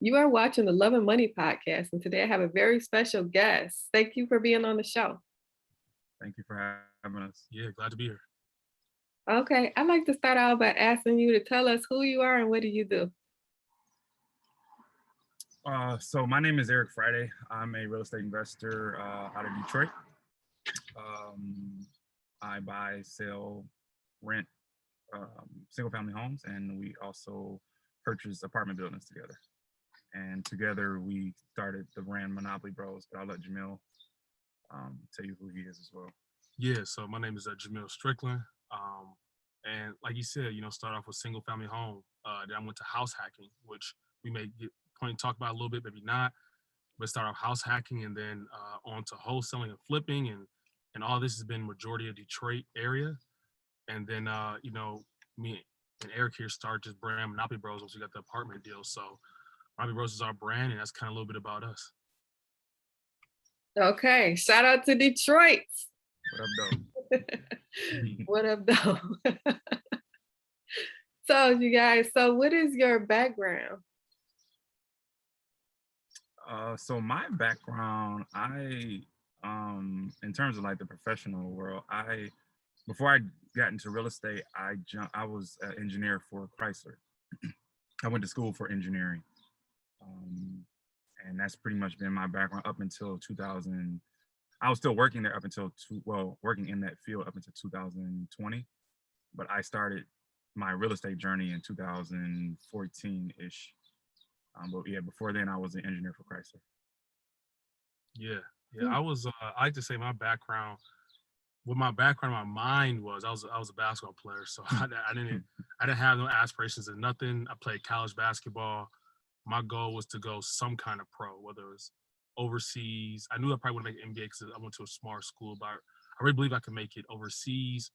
You are watching the Love and Money podcast, and today I have a very special guest. Thank you for being on the show. Thank you for having us. Yeah, glad to be here. Okay, I'd like to start out by asking you to tell us who you are and what do you do? So my name is Eric Friday. I'm a real estate investor out of Detroit. I buy, sell, rent single family homes, and we also purchase apartment buildings together. And together we started the brand Monopoly Bros, but I'll let Jamiel tell you who he is as well. Yeah, so my name is Jamiel Strickland. And like you said, start off with single family home. Then I went to house hacking, which we may get point to talk about a little bit, maybe not. But start off house hacking and then on to wholesaling and flipping, and all this has been majority of Detroit area. And then me and Eric here started this brand Monopoly Bros once we got the apartment deal. So Monopoly Bros is our brand, and that's kind of a little bit about us. Okay, shout out to Detroit. What up, though? What up, though? So, you guys, what is your background? So my background, in terms of like the professional world, before I got into real estate, I was an engineer for Chrysler. I went to school for engineering, and that's pretty much been my background up until 2000. I was still working there up until working in that field up until 2020, but I started my real estate journey in 2014-ish. But yeah, before then I was an engineer for Chrysler. Yeah. I like to say my background. What my background, my mind was, I was a basketball player, so I didn't have no aspirations of nothing. I played college basketball. My goal was to go some kind of pro, whether it was overseas. I knew I probably wouldn't make NBA because I went to a smart school, but I really believe I could make it overseas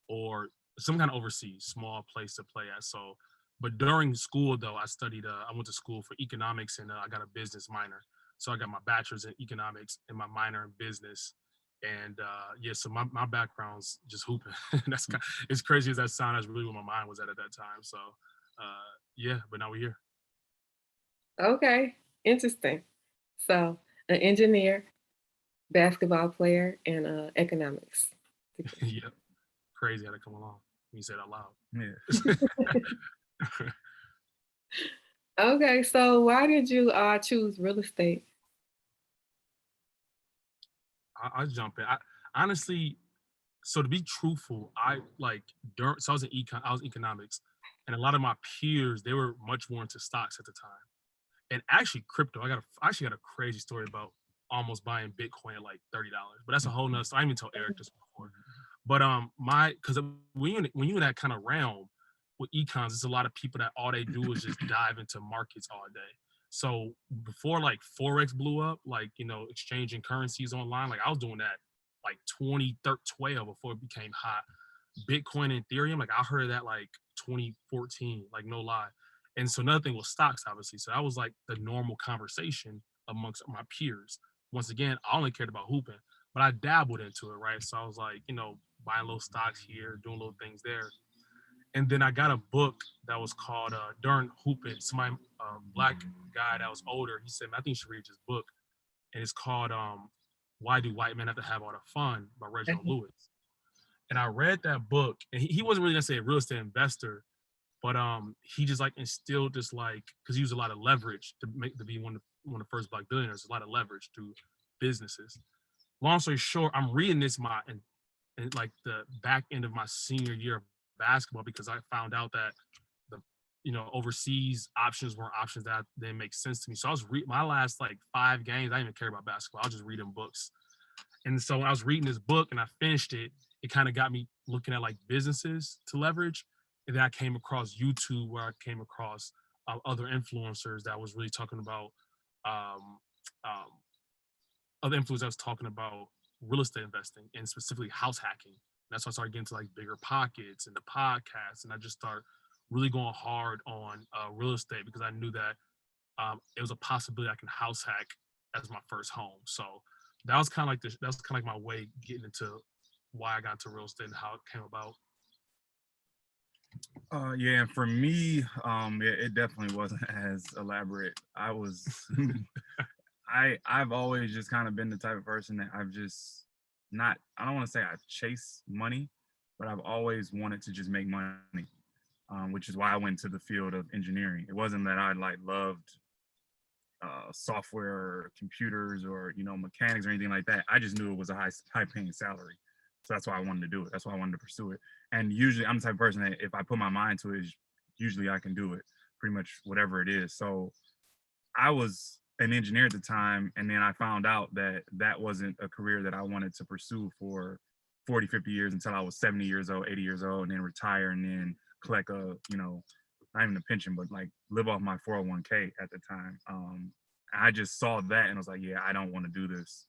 or some kind of overseas small place to play at. So, but during school though, I studied. I went to school for economics and I got a business minor. So I got my bachelor's in economics and my minor in business. And so my background's just hooping. That's it's crazy as that sounds. That's really what my mind was at that time. So but now we're here. Okay, interesting. So, an engineer, basketball player, and economics. Yeah, crazy how to come along when you say it out loud. Yeah. Okay, so why did you choose real estate? I'll jump in. I honestly, so to be truthful, I was I was economics, and a lot of my peers, they were much more into stocks at the time, and actually crypto. I actually got a crazy story about almost buying Bitcoin at like $30, but that's a whole nother. So I even told Eric this before, but because when you in that kind of realm with econs, it's a lot of people that all they do is just dive into markets all day. So before like Forex blew up, like, exchanging currencies online, like I was doing that like 2012 before it became hot. Bitcoin and Ethereum, like I heard that like 2014, like no lie. And so another thing was stocks, obviously. So that was like the normal conversation amongst my peers. Once again, I only cared about hooping, but I dabbled into it, right? So I was like, buying little stocks here, doing little things there. And then I got a book that was called during hooping. Somebody, black guy that was older, he said, "Man, I think you should read this book." And it's called "Why Do White Men Have to Have All the Fun" by Reginald Lewis. And I read that book, and he wasn't really necessarily a real estate investor, but he just like instilled this because he used a lot of leverage to be one of the first black billionaires. A lot of leverage through businesses. Long story short, I'm reading this in like the back end of my senior year of basketball because I found out that the overseas options weren't options that didn't make sense to me. So I was my last like 5 games. I didn't even care about basketball. I was just reading books. And so when I was reading this book and I finished it, it kind of got me looking at like businesses to leverage. And then I came across YouTube where I came across other influencers that was really talking about other influencers that was talking about real estate investing and specifically house hacking. And that's why I started getting to like Bigger Pockets and the podcast. And I just started really going hard on real estate because I knew that it was a possibility I can house hack as my first home. So that was kind of like my way getting into why I got into real estate and how it came about. Yeah, and for me, it definitely wasn't as elaborate. I was, I've always just kind of been the type of person that I've just not. I don't want to say I chase money, but I've always wanted to just make money, which is why I went to the field of engineering. It wasn't that I like loved software or computers or mechanics or anything like that. I just knew it was a high paying salary, so that's why I wanted to do it. That's why I wanted to pursue it. And usually, I'm the type of person that if I put my mind to it, usually I can do it. Pretty much whatever it is. So I was an engineer at the time, and then I found out that that wasn't a career that I wanted to pursue for 40, 50 years until I was 70 years old, 80 years old, and then retire and then collect not even a pension, but like live off my 401k at the time. I just saw that and I was like, yeah, I don't want to do this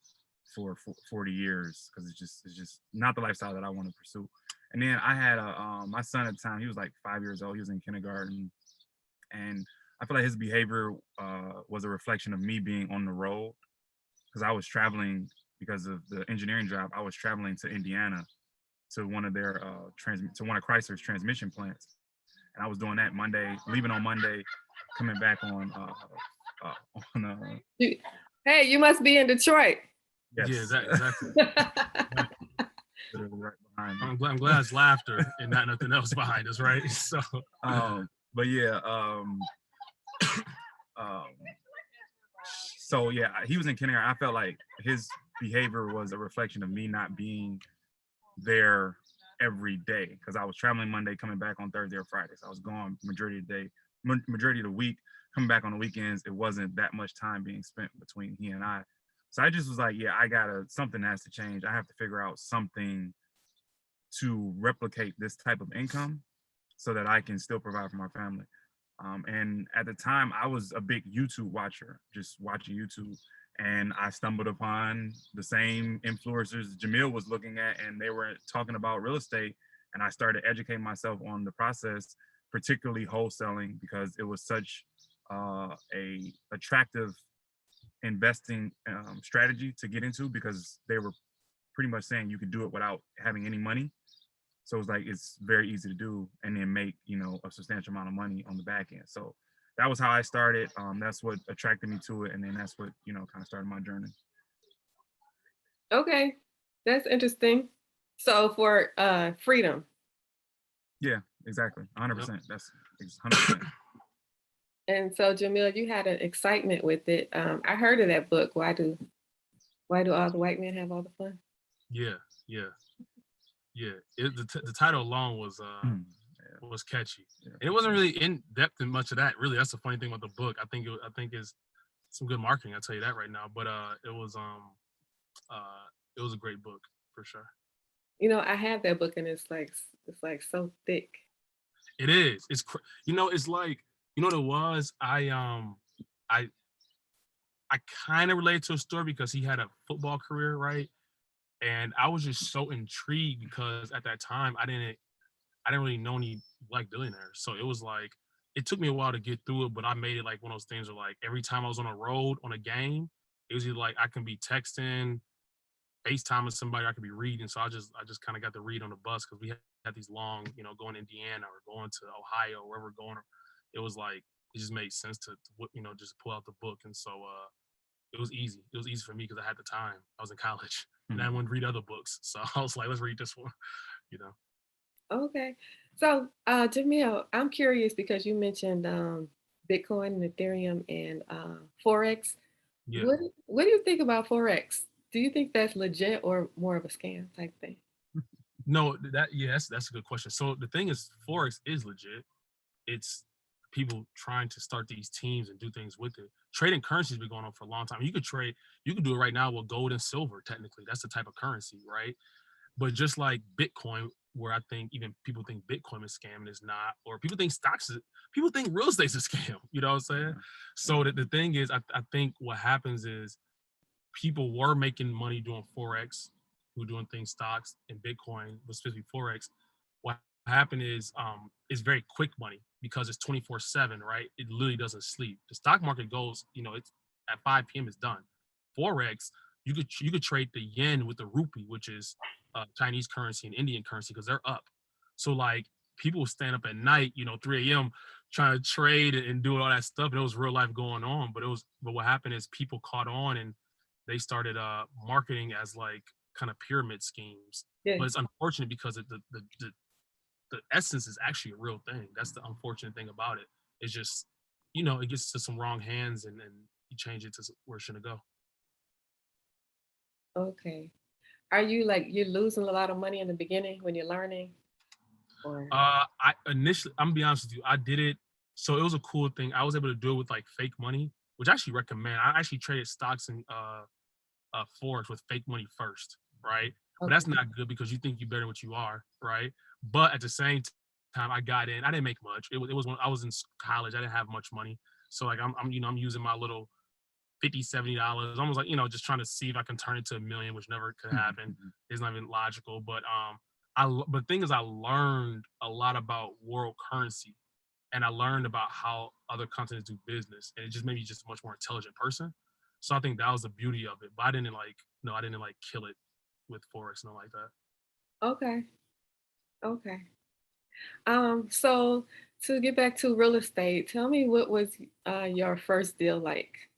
for 40 years because it's just not the lifestyle that I want to pursue. And then I had my son at the time. He was like 5 years old. He was in kindergarten, and I feel like his behavior was a reflection of me being on the road because I was traveling because of the engineering job. I was traveling to Indiana to one of their to one of Chrysler's transmission plants, and I was doing that Monday, leaving on Monday, coming back on You- Hey, you must be in Detroit. yes, Yeah, exactly. literally right behind me. I'm glad it's laughter and not nothing else behind us, right? So But yeah, um, so yeah, he was in kindergarten. I felt like his behavior was a reflection of me not being there every day because I was traveling Monday, coming back on Thursday or Friday. So I was gone majority of the day, majority of the week, coming back on the weekends. It wasn't that much time being spent between he and I. So I just was like, yeah, something has to change. I have to figure out something to replicate this type of income so that I can still provide for my family. And at the time, I was a big YouTube watcher, just watching YouTube. And I stumbled upon the same influencers Jamiel was looking at, and they were talking about real estate. And I started educating myself on the process, particularly wholesaling, because it was such a attractive investing strategy to get into because they were pretty much saying you could do it without having any money. So it's like it's very easy to do and then make, a substantial amount of money on the back end. So that was how I started. That's what attracted me to it. And then that's what, kind of started my journey. Okay, that's interesting. So for freedom. Yeah, exactly. Yep. 100%. That's 100%. And so Jamil, you had an excitement with it. I heard of that book. Why do all the white men have all the fun? yeah. The title alone was catchy. Yeah. And it wasn't really in depth in much of that. Really, that's the funny thing about the book. I think is some good marketing. I'll tell you that right now. But it was a great book for sure. I have that book and it's like so thick. It is. It's like what it was. I kind of related to a story because he had a football career, right? And I was just so intrigued because at that time I didn't really know any black billionaires. So it was like it took me a while to get through it, but I made it like one of those things where like every time I was on a road on a game, it was either like I can be texting, FaceTime with somebody, I could be reading. So I just kind of got to read on the bus because we had these long, going to Indiana or going to Ohio or wherever we're going. It was like it just made sense to just pull out the book. And so it was easy. It was easy for me because I had the time. I was in college and I wouldn't read other books. So I was like, let's read this one, Okay. So Jamil, I'm curious because you mentioned Bitcoin and Ethereum and Forex. Yeah. What do you think about Forex? Do you think that's legit or more of a scam type thing? No, that's a good question. So the thing is, Forex is legit. It's people trying to start these teams and do things with it. Trading currencies been going on for a long time. You could do it right now with gold and silver. Technically, that's the type of currency, right? But just like Bitcoin, where I think even people think Bitcoin is scam and it's not, or people think people think real estate's a scam. You know what I'm saying? So the thing is, I think what happens is people were making money doing Forex, who were doing things stocks and Bitcoin, but specifically Forex. What happened is it's very quick money because it's 24/7, right? It literally doesn't sleep. The stock market goes, it's at 5 p.m. it's done. Forex, you could trade the yen with the rupee, which is Chinese currency and Indian currency because they're up. So like people stand up at night, 3 a.m. trying to trade and do all that stuff. And it was real life going on. But what happened is people caught on and they started marketing as like kind of pyramid schemes. Yeah. But it's unfortunate because the essence is actually a real thing. That's the unfortunate thing about it. It's just, it gets to some wrong hands and you change it to where it shouldn't go. Okay. Are you like, you're losing a lot of money in the beginning when you're learning? Or I initially, I'm gonna be honest with you, I did it. So it was a cool thing. I was able to do it with like fake money, which I actually recommend. I actually traded stocks and Forex with fake money first, right? But that's okay. not good because you think you're better than what you are, right? But at the same time, I got in. I didn't make much. It was when I was in college. I didn't have much money, so like I'm using my little $50, $70, almost like just trying to see if I can turn it to $1 million, which never could happen. It's not even logical. But but the thing is, I learned a lot about world currency, and I learned about how other continents do business, and it just made me just a much more intelligent person. So I think that was the beauty of it. But I didn't like kill it with Forex, nothing like that. Okay. Okay. So to get back to real estate, tell me what was your first deal like?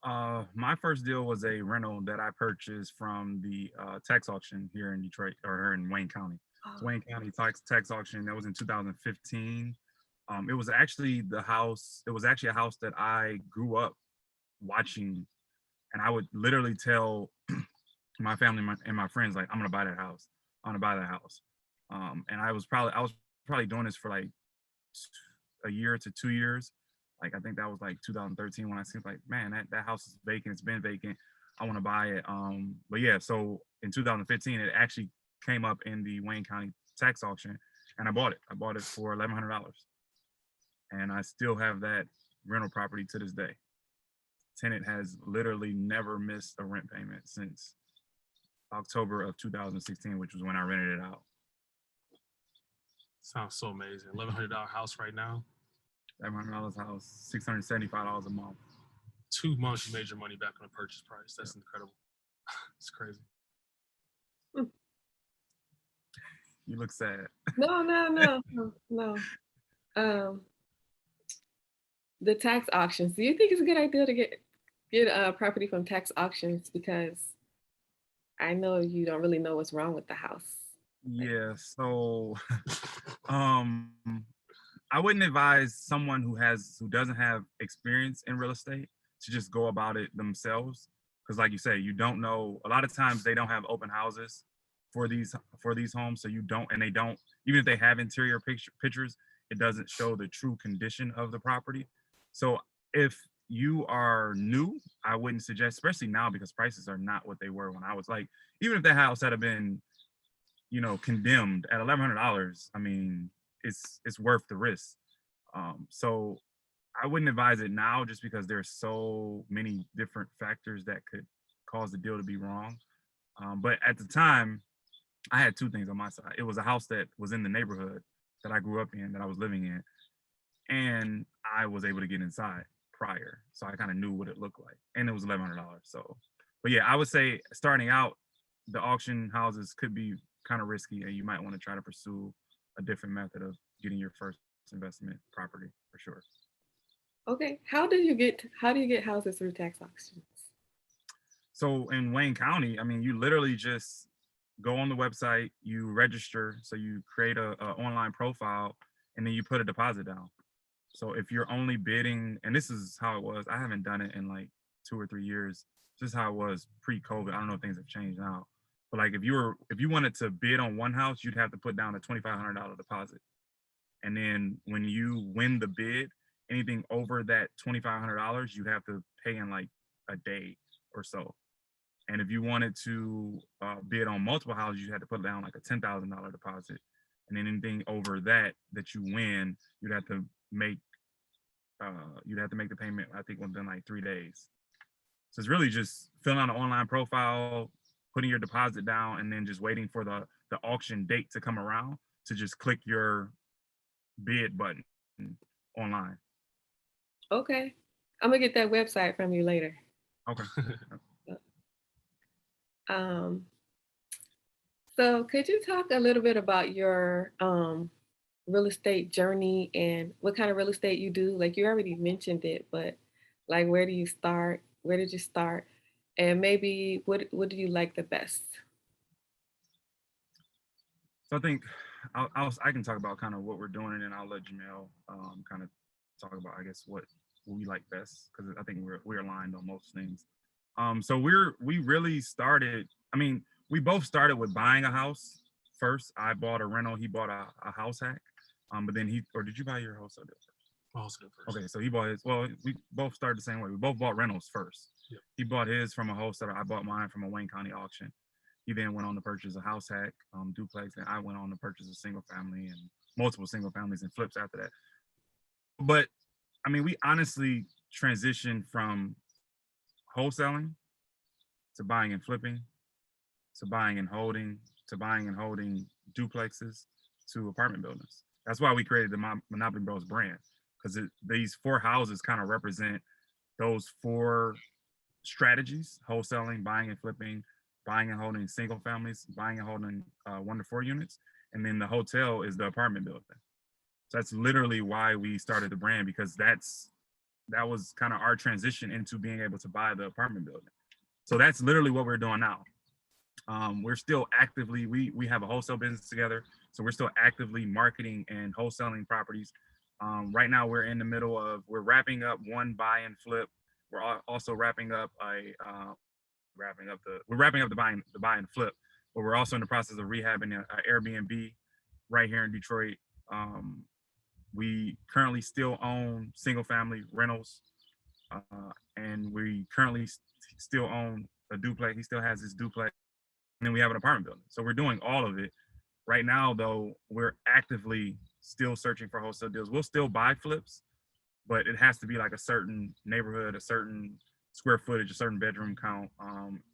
My first deal was a rental that I purchased from the tax auction here in Detroit or here in Wayne County. It's Oh, Wayne County tax auction. That was in 2015. It was actually the house. It was actually a house that I grew up watching, and I would literally tell my family and my friends like, "I'm gonna buy that house. I'm gonna buy that house." And I was probably doing this for like a year to 2 years. Like I think that was like 2013 when I said like, man, that house is vacant. It's been vacant. I want to buy it. But yeah, so in 2015, it actually came up in the Wayne County tax auction, and I bought it. I bought it for $1,100, and I still have that rental property to this day. Tenant has literally never missed a rent payment since October of 2016, which was when I rented it out. Sounds so amazing. $1,100 house right now. $1,100 house, $675 a month. 2 months you made your money back on the purchase price. That's incredible. It's crazy. You look sad. No. Um, the tax auctions. Do you think it's a good idea to get property from tax auctions? Because I know you don't really know what's wrong with the house. Yeah, so um I wouldn't advise someone who doesn't have experience in real estate to just go about it themselves. Because like you say, you don't know. A lot of times they don't have open houses for these homes. So you don't, and they don't, even if they have interior pictures, it doesn't show the true condition of the property. So if you are new, I wouldn't suggest, especially now because prices are not what they were when I was like, even if that house had been, condemned at $1,100, I mean, it's worth the risk. So I wouldn't advise it now just because there's so many different factors that could cause the deal to be wrong. But at the time, I had two things on my side. It was a house that was in the neighborhood that I grew up in, that I was living in, and I was able to get inside prior, so I kind of knew what it looked like, and it was $1,100. So, but yeah, I would say starting out, the auction houses could be kind of risky, and you might want to try to pursue a different method of getting your first investment property for sure. Okay. How do you get houses through tax auctions? So in Wayne County, I mean, you literally just go on the website, you register, so you create a online profile, and then you put a deposit down. So if you're only bidding, and this is how it was, I haven't done it in like 2 or 3 years. This is how it was pre-COVID. I don't know if things have changed now. But like if you wanted to bid on one house, you'd have to put down a $2,500 deposit. And then when you win the bid, anything over that $2,500, you have to pay in like a day or so. And if you wanted to bid on multiple houses, you had to put down like a $10,000 deposit. And then anything over that you win, make you'd have to make the payment, I think, within like 3 days. So it's really just filling out an online profile, putting your deposit down, and then just waiting for the auction date to come around to just click your bid button online. Okay. I'm gonna get that website from you later. Okay. Um, So could you talk a little bit about your real estate journey and what kind of real estate you do? Like you already mentioned it, but like where do you start? Where did you start? And maybe what do you like the best? So I think I can talk about kind of what we're doing, and then I'll let Jamiel kind of talk about, I guess, what we like best, because I think we're aligned on most things. So we really started. I mean, we both started with buying a house first. I bought a rental. He bought a house hack. But then did you buy your house or first? Also first. Okay, so he bought his. Well, we both started the same way. We both bought rentals first. Yep. He bought his from a wholesaler. I bought mine from a Wayne County auction. He then went on to purchase a house hack, duplex, and I went on to purchase a single family and multiple single families and flips after that. But I mean, we honestly transitioned from wholesaling to buying and flipping to buying and holding to buying and holding duplexes to apartment buildings. That's why we created the Monopoly Bros brand, because these four houses kind of represent those four strategies: wholesaling, buying and flipping, buying and holding single families, buying and holding 1 to 4 units, and then the hotel is the apartment building. So that's literally why we started the brand, because that was kind of our transition into being able to buy the apartment building. So that's literally what we're doing now. We're still actively, we have a wholesale business together, so we're still actively marketing and wholesaling properties. Right now we're in the middle of, we're wrapping up one buy and flip. We're also wrapping up the buy and flip, but we're also in the process of rehabbing an Airbnb right here in Detroit. We currently still own single family rentals, and we currently still own a duplex. He still has his duplex, and then we have an apartment building. So we're doing all of it. Right now, though, we're actively still searching for wholesale deals. We'll still buy flips, but it has to be like a certain neighborhood, a certain square footage, a certain bedroom count.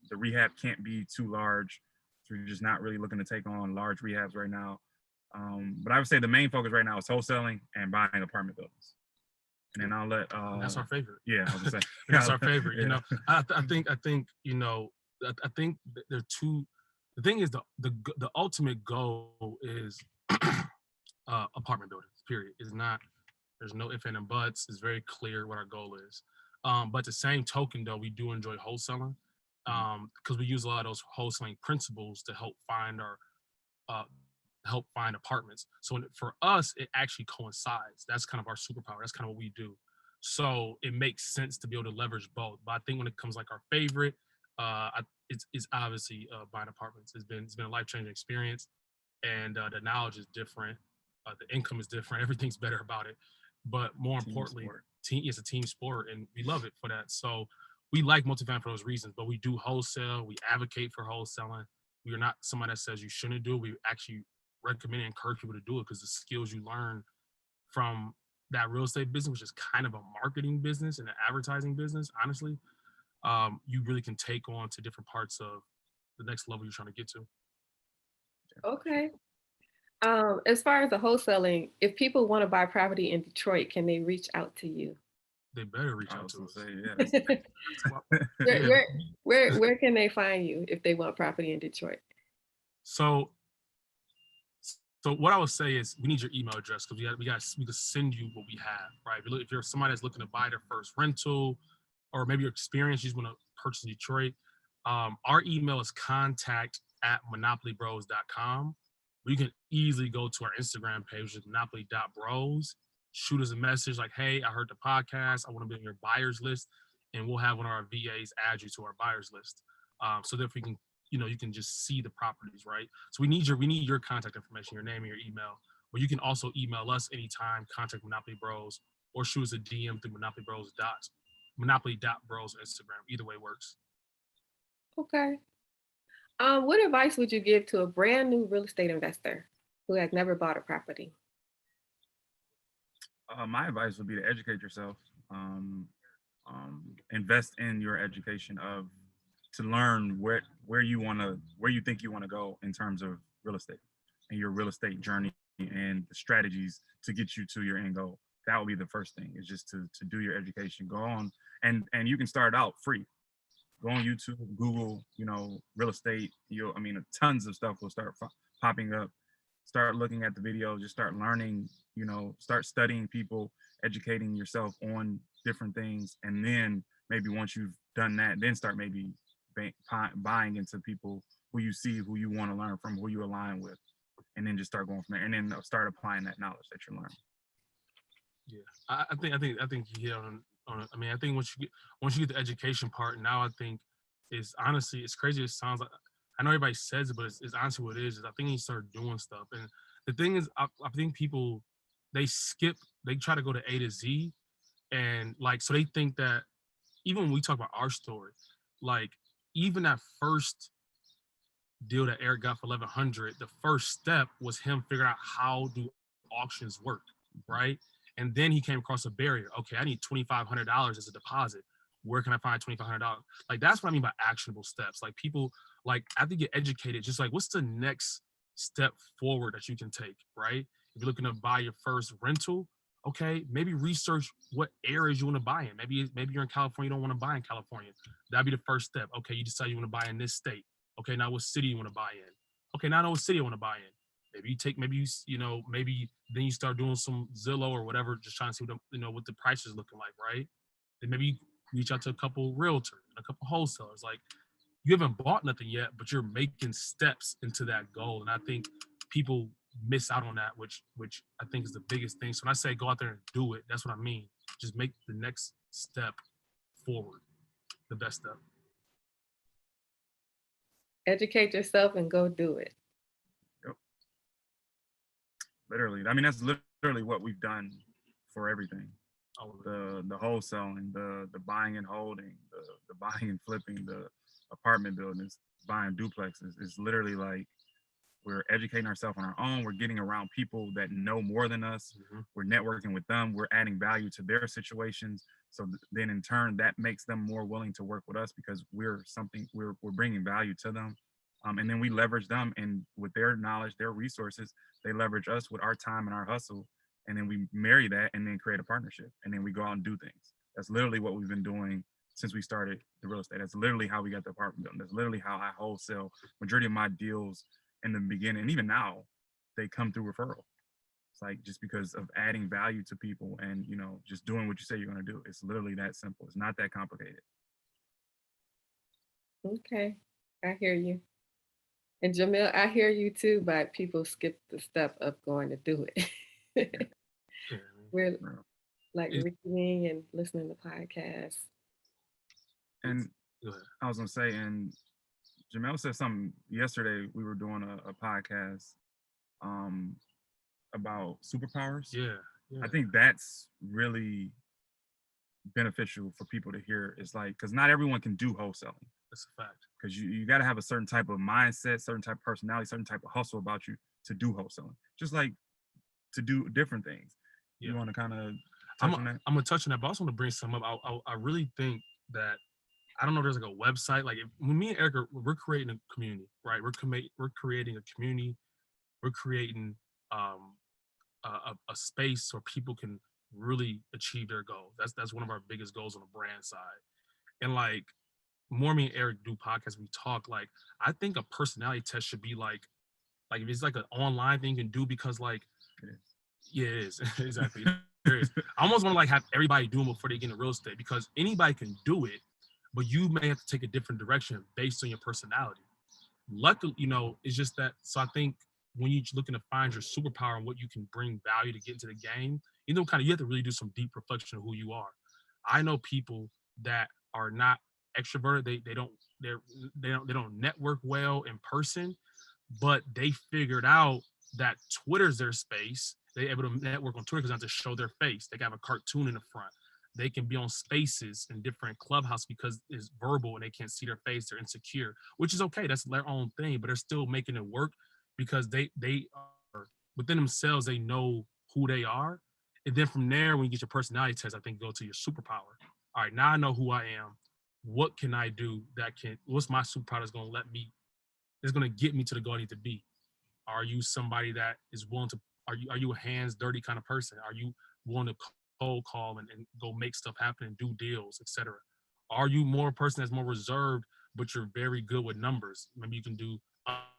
The rehab can't be too large. So we're just not really looking to take on large rehabs right now. But I would say the main focus right now is wholesaling and buying apartment buildings. And then I'll let. That's our favorite. Yeah, I was gonna say. That's our favorite. Yeah. You know, I think you know, I think there are two. The thing is, the ultimate goal is apartment buildings. Period. Is not. There's no if and buts. It's very clear what our goal is. But the same token, though, we do enjoy wholesaling because we use a lot of those wholesaling principles to help find apartments. So for us, it actually coincides. That's kind of our superpower. That's kind of what we do. So it makes sense to be able to leverage both. But I think when it comes like our favorite, it's obviously buying apartments. It's been a life-changing experience, and the knowledge is different. The income is different. Everything's better about it. But more importantly, it's a team sport, and we love it for that. So we like multifamily for those reasons. But we do wholesale. We advocate for wholesaling. We are not somebody that says you shouldn't do it. We actually recommend and encourage people to do it because the skills you learn from that real estate business, which is kind of a marketing business and an advertising business, honestly, you really can take on to different parts of the next level you're trying to get to. Okay. As far as the wholesaling, if people want to buy property in Detroit, can they reach out to you? They better reach out to us. Where can they find you if they want property in Detroit? So what I would say is we need your email address because we can send you what we have, right? If you're somebody that's looking to buy their first rental, or maybe your experience, you just want to purchase in Detroit, our email is contact@monopolibros.com. You can easily go to our Instagram page, which is monopoly.bros. Shoot us a message like, hey, I heard the podcast. I want to be on your buyers list. And we'll have one of our VAs add you to our buyers list. So that we can, you can just see the properties, right? So we need your contact information, your name and your email. But you can also email us anytime, contact Monopoly Bros, or shoot us a DM through monopoly.bros Instagram. Either way works. Okay. What advice would you give to a brand new real estate investor who has never bought a property? My advice would be to educate yourself. Invest in your education to learn where you think you want to go in terms of real estate and your real estate journey and the strategies to get you to your end goal. That would be the first thing, is just to do your education. Go on and you can start out free. go on YouTube, Google, real estate. Tons of stuff will start popping up. Start looking at the video, just start learning, start studying people, educating yourself on different things. And then maybe once you've done that, then start maybe buying into people who you see, who you want to learn from, who you align with, and then just start going from there, and then start applying that knowledge that you're learning. Yeah, I think you hit on it. I mean, I think once you get the education part, now I think is honestly, it's crazy. It sounds like, I know everybody says it, but it's honestly what it is. Is I think you start doing stuff, and the thing is, I think people they try to go to A to Z, and like so they think that even when we talk about our story, like even that first deal that Eric got for 1100, the first step was him figuring out how do auctions work, right? And then he came across a barrier. Okay, I need $2,500 as a deposit. Where can I find $2,500? Like that's what I mean by actionable steps. Like people, like after you get educated, just like what's the next step forward that you can take, right? If you're looking to buy your first rental, okay, maybe research what areas you want to buy in. Maybe you're in California, you don't want to buy in California. That'd be the first step. Okay, you decide you want to buy in this state. Okay, now what city you want to buy in? Okay, now I know what city I want to buy in. Maybe then you start doing some Zillow or whatever, just trying to see what the price is looking like, right? Then maybe you reach out to a couple realtors and a couple wholesalers. Like you haven't bought nothing yet, but you're making steps into that goal. And I think people miss out on that, which I think is the biggest thing. So when I say go out there and do it, that's what I mean. Just make the next step forward, the best step. Educate yourself and go do it. Yep. Literally. I mean, that's literally what we've done for everything. The wholesaling, the buying and holding, the buying and flipping, the apartment buildings, buying duplexes. It's literally like we're educating ourselves on our own. We're getting around people that know more than us. Mm-hmm. We're networking with them. We're adding value to their situations. So then in turn, that makes them more willing to work with us because we're bringing value to them. And then we leverage them, and with their knowledge, their resources, they leverage us with our time and our hustle. And then we marry that and then create a partnership. And then we go out and do things. That's literally what we've been doing since we started the real estate. That's literally how we got the apartment building. That's literally how I wholesale. Majority of my deals in the beginning, and even now, they come through referral. It's like just because of adding value to people and, just doing what you say you're going to do. It's literally that simple. It's not that complicated. Okay, I hear you. And Jamiel, I hear you too, but people skip the step of going to do it. We're like reading and listening to podcasts. And I was gonna say, and Jamiel said something yesterday. We were doing a podcast about superpowers. Yeah. I think that's really beneficial for people to hear. It's like, because not everyone can do wholesaling. That's a fact. Because you got to have a certain type of mindset, certain type of personality, certain type of hustle about you to do wholesaling. Just like to do different things. Yeah. You want to kind of touch on that? I'm gonna touch on that, but I also want to bring something up. I really think that I don't know if there's like a website. Like when me and Eric we're creating a community, right? We're creating a community. We're creating a space where people can really achieve their goals. That's one of our biggest goals on the brand side. And like more me and Eric do podcasts, we talk, like I think a personality test should be like if it's like an online thing you can do, because like it is exactly there is. I almost want to like have everybody do them before they get into real estate, because anybody can do it, but you may have to take a different direction based on your personality. Luckily, it's just that. So I think when you're looking to find your superpower and what you can bring value to get into the game, you have to really do some deep reflection of who you are. I know people that are not extroverted. They don't network well in person, but they figured out that Twitter's their space. They're able to network on Twitter because they have to show their face. They can have a cartoon in the front. They can be on spaces in different clubhouse because it's verbal and they can't see their face. They're insecure, which is okay. That's their own thing, but they're still making it work because they are within themselves. They know who they are. And then from there, when you get your personality test, I think go to your superpower. All right, now I know who I am. What can I do what's my superpower that's going to get me to the goal I need to be? Are you somebody that is willing to, are you a hands dirty kind of person? Are you willing to cold call and go make stuff happen and do deals, etc.? Are you more a person that's more reserved, but you're very good with numbers? Maybe you can do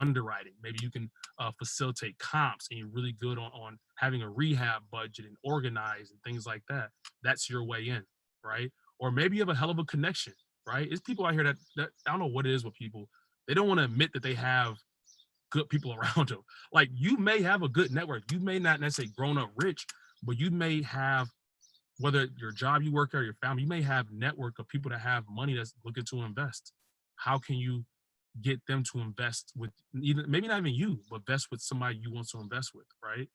underwriting. Maybe you can facilitate comps, and you're really good on having a rehab budget and organize and things like that. That's your way in, right? Or maybe you have a hell of a connection, right? It's people out here that I don't know what it is with people. They don't want to admit that they have good people around them. Like, you may have a good network. You may not necessarily grown up rich, but you may have, whether your job you work at or your family, you may have network of people that have money that's looking to invest. How can you get them to invest with, even maybe not even you, but invest with somebody you want to invest with, right?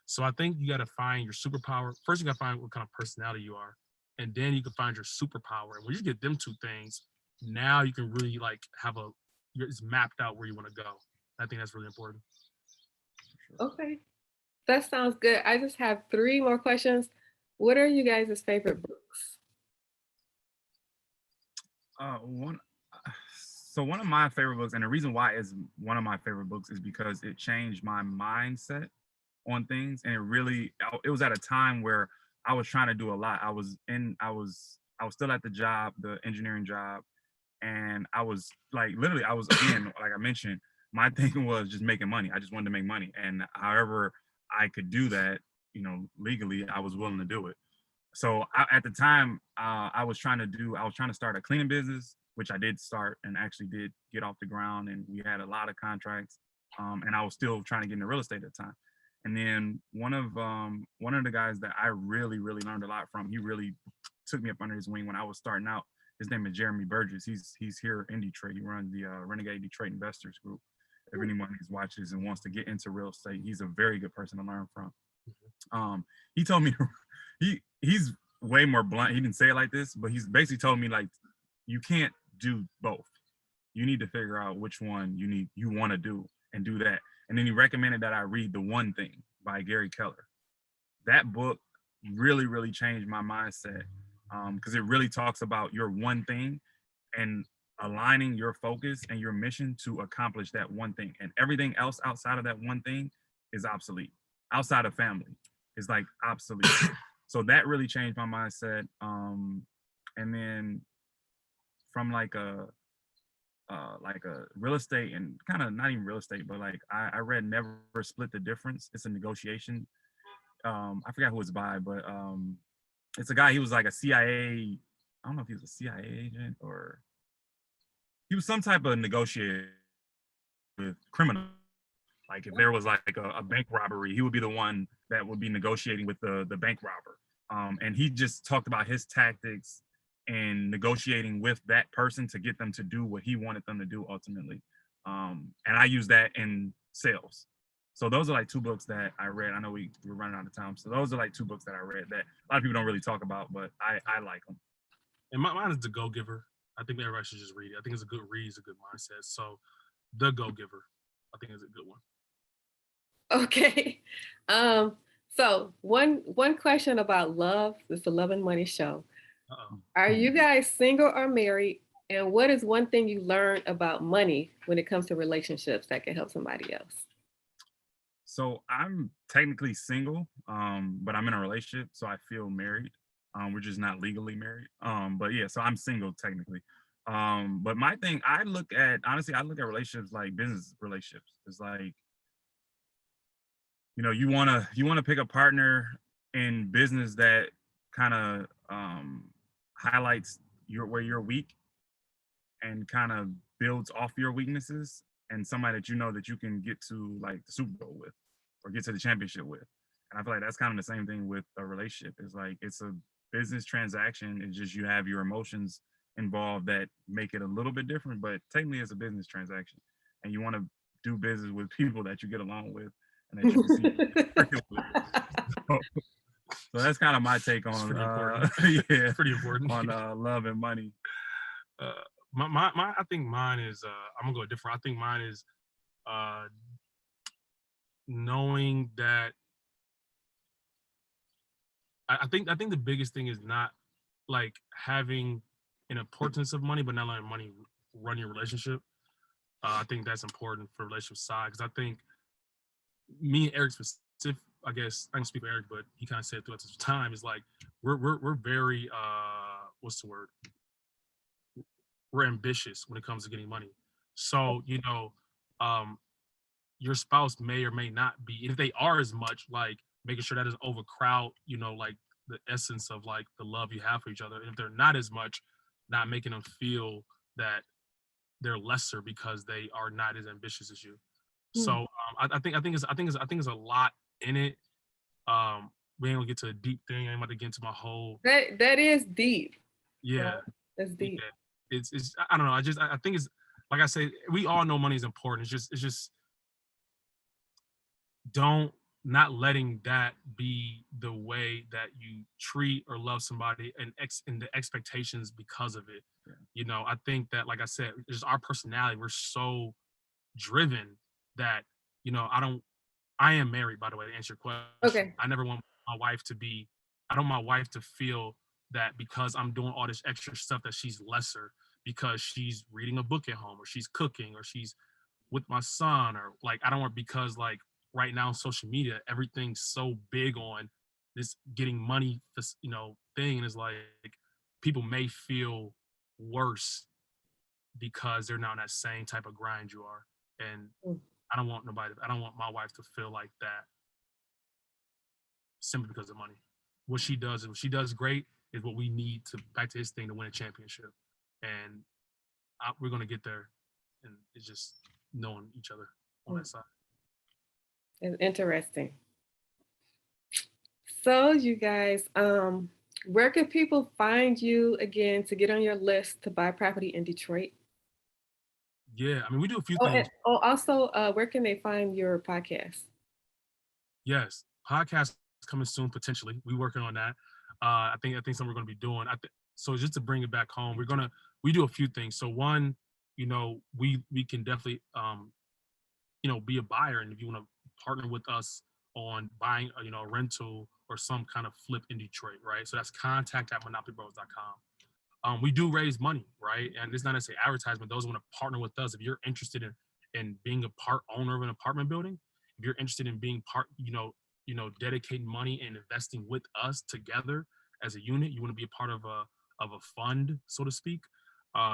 So I think you got to find your superpower. First, you got to find what kind of personality you are, and then you can find your superpower. And when you get them two things, now you can really like have it's mapped out where you want to go. I think that's really important. Okay, that sounds good. I just have 3 more questions. What are you guys' favorite books? One. So one of my favorite books, and the reason why is one of my favorite books is because it changed my mindset on things, and it was at a time where I was trying to do a lot. I was still at the job, the engineering job, and I was like, literally, I was, again, like I mentioned, my thing was just making money. I just wanted to make money, and however I could do that, legally, I was willing to do it. So at the time, I was trying to start a cleaning business, which I did start and actually did get off the ground, and we had a lot of contracts, and I was still trying to get into real estate at the time. And then one of the guys that I really, really learned a lot from, he really took me up under his wing when I was starting out. His name is Jeremy Burgess. He's here in Detroit. He runs the Renegade Detroit Investors Group. If anyone watches and wants to get into real estate, he's a very good person to learn from. He told me he's way more blunt. He didn't say it like this, but he's basically told me, like, you can't do both. You need to figure out which one you want to do and do that. And then he recommended that I read The One Thing by Gary Keller. That book really, really changed my mindset, because it really talks about your one thing and aligning your focus and your mission to accomplish that one thing. And everything else outside of that one thing is obsolete. Outside of family is like obsolete. So that really changed my mindset. And then from like a real estate, and kind of not even real estate, but like I read Never Split the Difference. It's a negotiation. I forgot who it's by, but it's a guy. He was like a CIA. I don't know if he was a CIA agent or he was some type of negotiator with criminals. Like if there was like a bank robbery, he would be the one that would be negotiating with the bank robber. And he just talked about his tactics and negotiating with that person to get them to do what he wanted them to do ultimately. And I use that in sales. So those are like 2 books that I read. I know we're running out of time. So those are like 2 books that I read that a lot of people don't really talk about, but I like them. And mine is The Go Giver. I think everybody should just read it. I think it's a good read, it's a good mindset. So The Go Giver, I think is a good one. Okay. So one question about love. This is the Love and Money Show. Uh-oh. Are you guys single or married? And what is one thing you learned about money when it comes to relationships that can help somebody else? So I'm technically single, but I'm in a relationship, so I feel married. We're just not legally married. But yeah, so I'm single technically. But my thing, I look at relationships like business relationships. It's like, you wanna pick a partner in business that kind of highlights where you're weak and kind of builds off your weaknesses, and somebody that you can get to like the Super Bowl with or get to the championship with. And I feel like that's kind of the same thing with a relationship. It's like it's a business transaction. It's just you have your emotions involved that make it a little bit different, but technically it's a business transaction. And you want to do business with people that you get along with and that you can see working with. So that's kind of my take on yeah, pretty important on love and money. I think mine is I'm gonna go different. I think mine is knowing that I think the biggest thing is not like having an importance of money, but not letting money run your relationship. I think that's important for relationship side, because I think me and Eric specific, I guess I can speak for Eric, but he kind of said throughout this time is like we're very what's the word? we're ambitious when it comes to getting money. So, you know, your spouse may or may not be, if they are as much, like making sure that doesn't overcrowd, you know, like the essence of like the love you have for each other. And if they're not as much, not making them feel that they're lesser because they are not as ambitious as you. So I think it's a lot in it. We ain't gonna get to a deep thing. I'm about to get into my whole That is deep. yeah. That's deep. Yeah. It's I don't know. I think it's like I say, we all know money is important. It's just don't not letting that be the way that you treat or love somebody and the expectations because of it. Yeah. You know, I think that like I said, just our personality, we're so driven that, you know, I am married, by the way, to answer your question. Okay. I never want my wife to be, I don't want my wife to feel that because I'm doing all this extra stuff that she's lesser because she's reading a book at home or she's cooking or she's with my son or like, I don't want because like right now on social media, everything's so big on this getting money, you know, thing. And it's like people may feel worse because they're not on that same type of grind you are. And Mm. I don't want my wife to feel like that simply because of money. What she does great is what we need to, back to his thing, to win a championship. And we're going to get there. And it's just knowing each other on that side. It's interesting. So you guys, where can people find you again to get on your list to buy property in Detroit? Yeah, I mean, we do a few Oh, things. also, where can they find your podcast? Yes, podcast coming soon potentially. We working on that. I think something we're going to be doing. So just to bring it back home, we do a few things. So one, you know, we can definitely you know, be a buyer, and if you want to partner with us on buying you know, a rental or some kind of flip in Detroit, right? So that's contact@monopolibros.com. We do raise money, right? And it's not necessarily advertisement. Those who want to partner with us, if you're interested in being a part owner of an apartment building, if you're interested in being part, you know, dedicating money and investing with us together as a unit, you want to be a part of a fund, so to speak.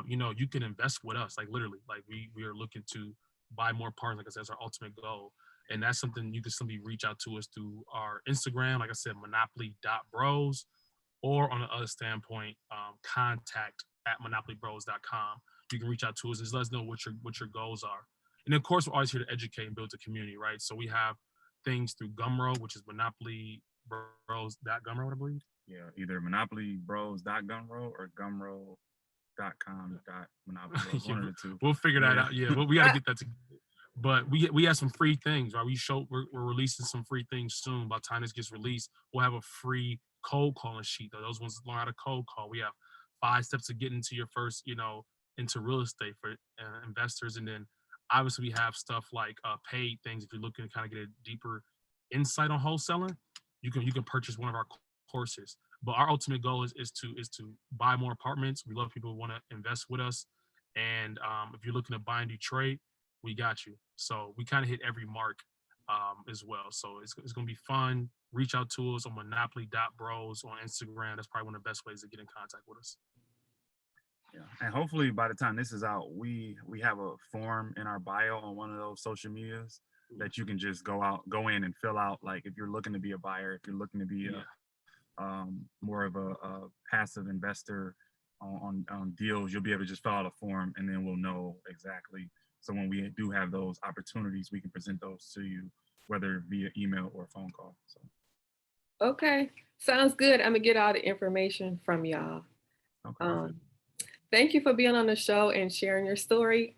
You know, you can invest with us, like literally, like we are looking to buy more partners, like I said, is our ultimate goal. And that's something you can simply reach out to us through our Instagram, like I said, monopoly.bros, or on the other standpoint, contact@monopolibros.com. You can reach out to us and just let us know what your goals are. And of course, we're always here to educate and build a community, right? So we have things through Gumroad, which is monopolibros.gumroad, I believe. Yeah, either monopolibros.gumroad or gumroad.com.monopolibros. One of the two. We'll figure that out. Yeah, well, we got to get that together. But we have some free things, right? We're releasing some free things soon. By the time this gets released, we'll have a free cold calling sheet. Though those ones learn how to cold call. We have 5 steps to get into your first, you know, into real estate for investors, and then obviously we have stuff like paid things. If you're looking to kind of get a deeper insight on wholesaling, you can purchase one of our courses. But our ultimate goal is to buy more apartments. We love people who want to invest with us, and if you're looking to buy in Detroit, we got you. So we kind of hit every mark as well. So it's going to be fun. Reach out to us on monopoly.bros on Instagram. That's probably one of the best ways to get in contact with us. Yeah, and hopefully by the time this is out, we have a form in our bio on one of those social medias that you can just go in and fill out. Like if you're looking to be a buyer, if you're looking to be more of a passive investor on deals, you'll be able to just fill out a form, and then we'll know exactly. So when we do have those opportunities, we can present those to you, whether via email or phone call. So. Okay, sounds good. I'm gonna get all the information from y'all. Okay. Thank you for being on the show and sharing your story.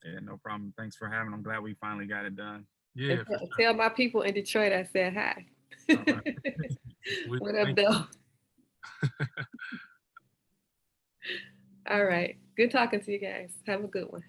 Yeah, no problem. Thanks for having. I'm glad we finally got it done. Yeah. Tell my people in Detroit I said hi. Right. What up, though? All right. Good talking to you guys. Have a good one.